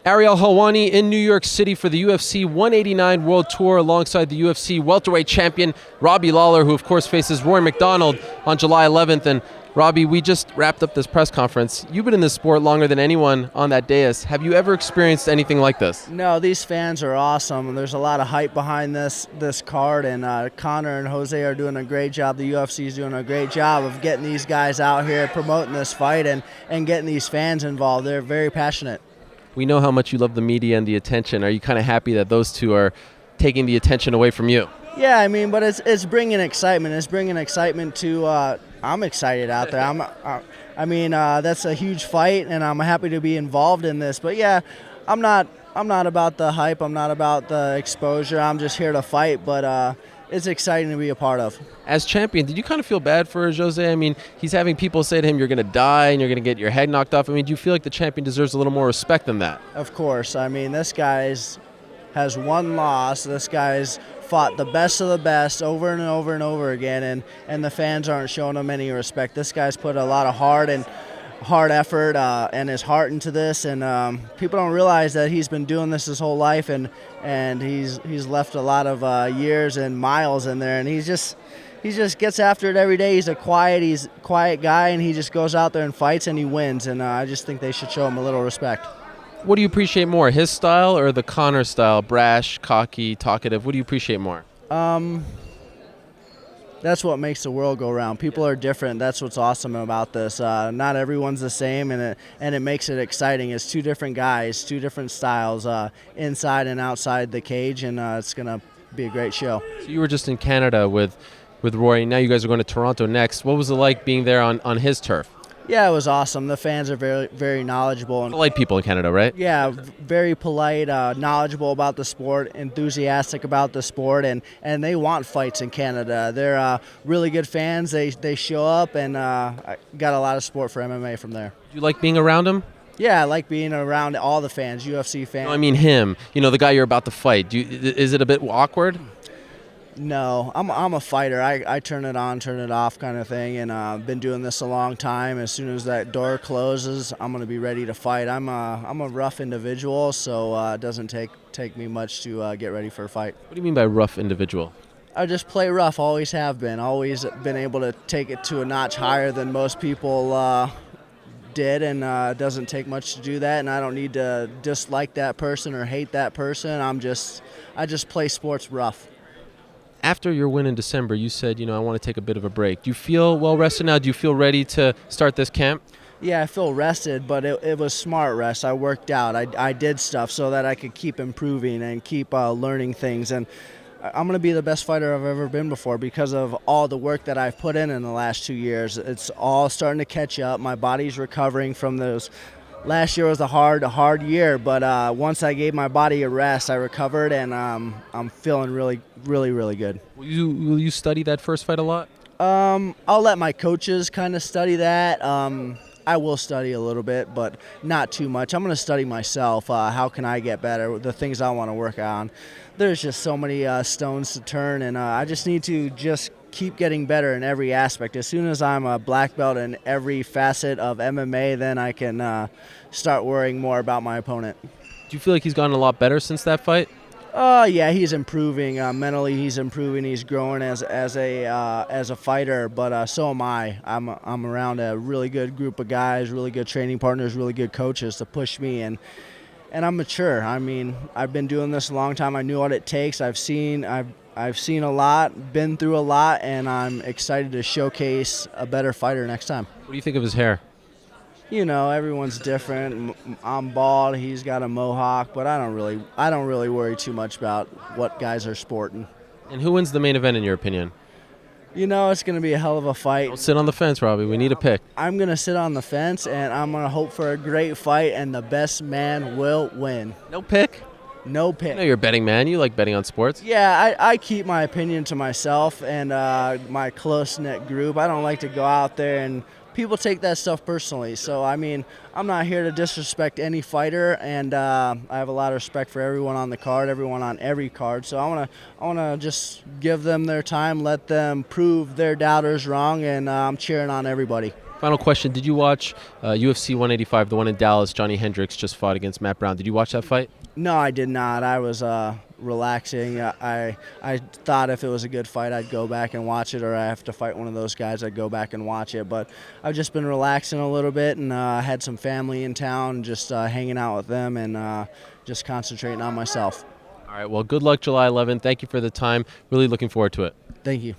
Ariel Helwani in New York City for the UFC 189 World Tour alongside the UFC welterweight champion Robbie Lawler, who of course faces Rory MacDonald on July 11th. And Robbie, we just wrapped up this press conference. You've been in this sport longer than anyone on that dais. Have you ever experienced anything like this? No, these fans are awesome. There's a lot of hype behind this card, and Conor and Jose are doing a great job. The UFC is doing a great job of getting these guys out here, promoting this fight, and getting these fans involved. They're very passionate. We know how much you love the media and the attention. Are you kind of happy that those two are taking the attention away from you? Yeah, I mean, but it's bringing excitement. It's bringing excitement to. I'm excited out there. That's a huge fight, and I'm happy to be involved in this. But yeah, I'm not about the hype. I'm not about the exposure. I'm just here to fight. But it's exciting to be a part of. As champion, did you kind of feel bad for Jose? I mean, he's having people say to him, "You're going to die, and you're going to get your head knocked off." I mean, do you feel like the champion deserves a little more respect than that? Of course. I mean, this guy's has one loss. This guy's fought the best of the best over and over and over again, and the fans aren't showing him any respect. This guy's put a lot of hard effort and his heart into this, and people don't realize that he's been doing this his whole life, and he's left a lot of years and miles in there, and he just gets after it every day. He's a quiet guy, and he just goes out there and fights, and he wins, and I just think they should show him a little respect. What do you appreciate more, his style or the Conor style, brash, cocky, talkative? What do you appreciate more? That's what makes the world go round. People are different. That's what's awesome about this. Not everyone's the same, and it makes it exciting. It's two different guys, two different styles, inside and outside the cage, and it's going to be a great show. So you were just in Canada with Rory. Now you guys are going to Toronto next. What was it like being there on his turf? Yeah, it was awesome. The fans are very, very knowledgeable. And polite people in Canada, right? Yeah, very polite, knowledgeable about the sport, enthusiastic about the sport, and they want fights in Canada. They're really good fans. They show up, and I got a lot of support for MMA from there. Do you like being around him? Yeah, I like being around all the fans, UFC fans. No, I mean him. You know, the guy you're about to fight. Is it a bit awkward? No, I'm a fighter. I turn it on, turn it off kind of thing, and I've been doing this a long time. As soon as that door closes, I'm going to be ready to fight. I'm a rough individual, so it doesn't take me much to get ready for a fight. What do you mean by rough individual? I just play rough, always have been. Always been able to take it to a notch higher than most people did, and it doesn't take much to do that, and I don't need to dislike that person or hate that person. I just play sports rough. After your win in December, you said, I want to take a bit of a break. Do you feel well rested now? Do you feel ready to start this camp? Yeah, I feel rested, but it was smart rest. I worked out. I did stuff so that I could keep improving and keep learning things. And I'm going to be the best fighter I've ever been before because of all the work that I've put in the last 2 years. It's all starting to catch up. My body's recovering from those. Last year was a hard year, but once I gave my body a rest, I recovered, and I'm feeling really, really, really good. Will you study that first fight a lot? I'll let my coaches kind of study that. I will study a little bit, but not too much. I'm going to study myself. How can I get better? The things I want to work on. There's just so many stones to turn, and I just need to keep getting better in every aspect. As soon as I'm a black belt in every facet of MMA, then I can start worrying more about my opponent. Do you feel like he's gotten a lot better since that fight? Yeah, he's improving. Mentally, he's improving. He's growing as a fighter, but so am I. I'm around a really good group of guys, really good training partners, really good coaches to push me, and I'm mature. I mean, I've been doing this a long time. I knew what it takes. I've seen a lot, been through a lot, and I'm excited to showcase a better fighter next time. What do you think of his hair? Everyone's different. I'm bald. He's got a mohawk, but I don't really worry too much about what guys are sporting. And who wins the main event in your opinion? It's going to be a hell of a fight. Don't sit on the fence, Robbie. We need a pick. I'm going to sit on the fence, and I'm going to hope for a great fight, and the best man will win. No pick? No pick. I know you're a betting man. You like betting on sports. Yeah, I keep my opinion to myself and my close-knit group. I don't like to go out there and people take that stuff personally. So, I mean, I'm not here to disrespect any fighter, and I have a lot of respect for everyone on the card, everyone on every card. So I want to just give them their time, let them prove their doubters wrong, and I'm cheering on everybody. Final question: did you watch UFC 185, the one in Dallas? Johnny Hendricks just fought against Matt Brown. Did you watch that fight? No, I did not. I was relaxing. I thought if it was a good fight, I'd go back and watch it, or I have to fight one of those guys, I'd go back and watch it. But I've just been relaxing a little bit, and I had some family in town, just hanging out with them and just concentrating on myself. All right. Well, good luck July 11th. Thank you for the time. Really looking forward to it. Thank you.